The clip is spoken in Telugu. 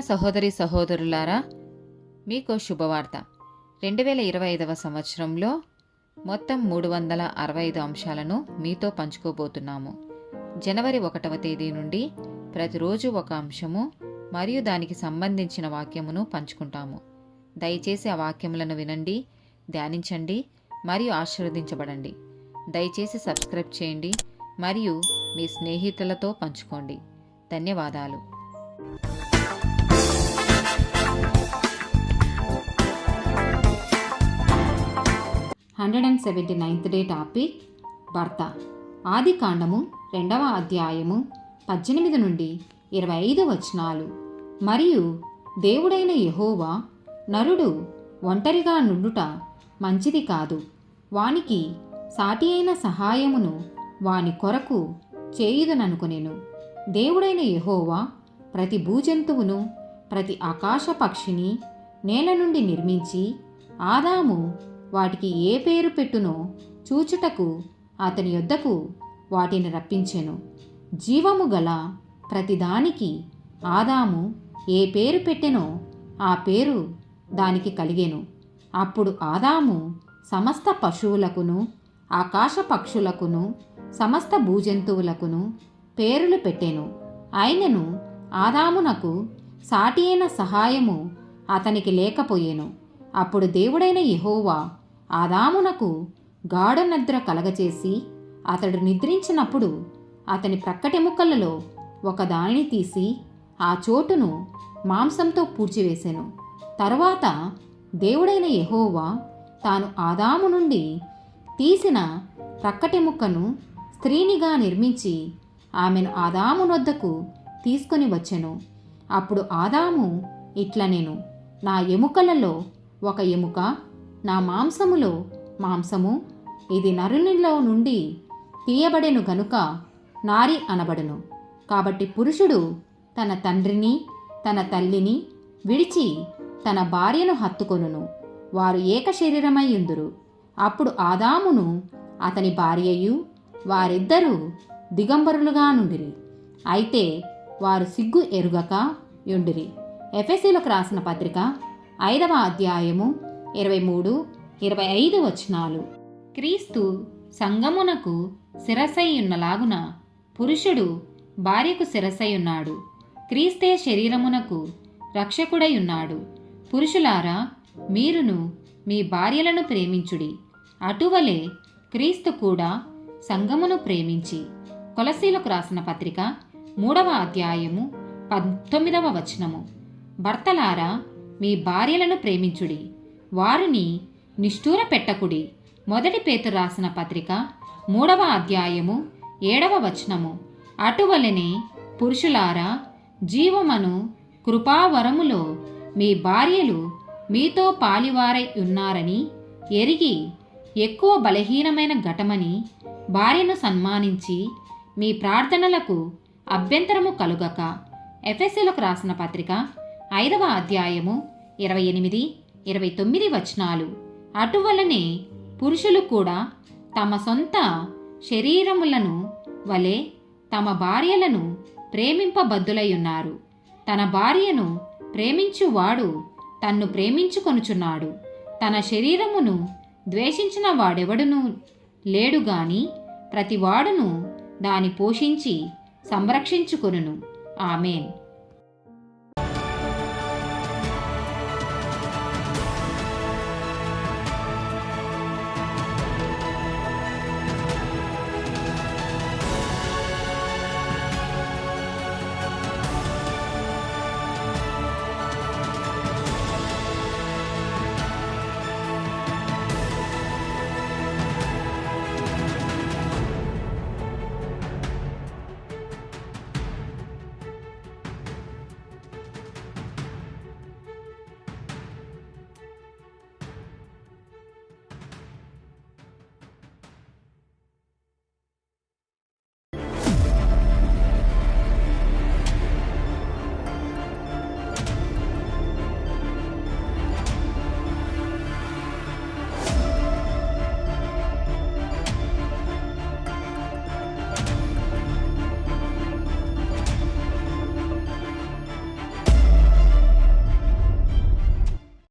సహోదరి సహోదరులారా, మీకు శుభవార్త. 2025 సంవత్సరంలో మొత్తం 365 అంశాలను మీతో పంచుకోబోతున్నాము. జనవరి 1వ తేదీ నుండి ప్రతిరోజు ఒక అంశము మరియు దానికి సంబంధించిన వాక్యమును పంచుకుంటాము. దయచేసి ఆ వాక్యములను వినండి, ధ్యానించండి మరియు ఆశీర్వదించబడండి. దయచేసి సబ్స్క్రైబ్ చేయండి మరియు మీ స్నేహితులతో పంచుకోండి. ధన్యవాదాలు. 179th డే టాపిక్ భర్త. ఆది కాండము 2వ అధ్యాయము 18 నుండి 25 వచనాలు. మరియు దేవుడైన యెహోవా, నరుడు ఒంటరిగా నుండుట మంచిది కాదు, వానికి సాటి అయిన సహాయమును వాని కొరకు చేయుదననుకొనెను. దేవుడైన యెహోవా ప్రతి భూజంతువును, ప్రతి ఆకాశ పక్షిని నేల నుండి నిర్మించి ఆదాము వాటికి ఏ పేరు పెట్టునో చూచుటకు అతని యొద్దకు వాటిని రప్పించెను. జీవము గల ప్రతిదానికి ఆదాము ఏ పేరు పెట్టెనో ఆ పేరు దానికి కలిగెను. అప్పుడు ఆదాము సమస్త పశువులకును, ఆకాశ పక్షులకును, సమస్త భూజంతువులకును పేరులు పెట్టెను. అయినను ఆదామునకు సాటి అయిన సహాయము అతనికి లేకపోయెను. అప్పుడు దేవుడైన యెహోవా ఆదామునకు గాఢ నిద్ర కలగచేసి అతడు నిద్రించినప్పుడు అతని ప్రక్కటెముకలలో ఒక దానిని తీసి ఆ చోటును మాంసంతో పూడ్చివేసెను. తరువాత దేవుడైన యెహోవా తాను ఆదాము నుండి తీసిన ప్రక్కటెముకను స్త్రీనిగా నిర్మించి ఆమెను ఆదాము వద్దకు తీసుకొని వచ్చెను. అప్పుడు ఆదాము ఇట్లనెను, నా ఎముకలలో ఒక ఎముక, నా మాంసములో మాంసము, ఇది నరునిలో నుండి తీయబడెను గనుక నారి అనబడును. కాబట్టి పురుషుడు తన తండ్రిని తన తల్లిని విడిచి తన భార్యను హత్తుకొనును, వారు ఏక శరీరమై యుందురు. అప్పుడు ఆదామును అతని భార్యయు వారిద్దరూ దిగంబరులుగా నుండిరి, అయితే వారు సిగ్గు ఎరుగక యుండిరి. ఎఫెసీలకు రాసిన పత్రిక 5వ అధ్యాయము 23-25 వచనాలు. క్రీస్తు సంగమునకు శిరస్సైయున్నలాగున పురుషుడు భార్యకు శిరస్సైయున్నాడు. క్రీస్తే శరీరమునకు రక్షకుడై ఉన్నాడు. పురుషులారా, మీరును మీ భార్యలను ప్రేమించుడి, అటువలే క్రీస్తు కూడా సంగమును ప్రేమించి. కొలస్సీలకు రాసిన పత్రిక 3వ అధ్యాయము 19వ వచనము. భర్తలారా, మీ భార్యలను ప్రేమించుడి, వారిని నిష్ఠూర పెట్టకుడి. మొదటి పేతురు రాసిన పత్రిక 3వ అధ్యాయము 7వ వచనము. అటువలనే పురుషులారా, జీవమను కృపావరములో మీ భార్యలు మీతో పాలివారై ఉన్నారని ఎరిగి ఎక్కువ బలహీనమైన ఘటమని భార్యను సన్మానించి మీ ప్రార్థనలకు అభ్యంతరము కలుగక. ఎఫెసీలకు రాసిన పత్రిక 5వ అధ్యాయము 28-29 వచనాలు. అటువలనే పురుషులు కూడా తమ సొంత శరీరములను వలె తమ భార్యలను ప్రేమింపబద్దులయ్యున్నారు. తన భార్యను ప్రేమించువాడు తన్ను ప్రేమించుకొనుచున్నాడు. తన శరీరమును ద్వేషించిన వాడెవడునూ లేడుగాని ప్రతివాడును దాని పోషించి సంరక్షించుకొనును. ఆమేన్.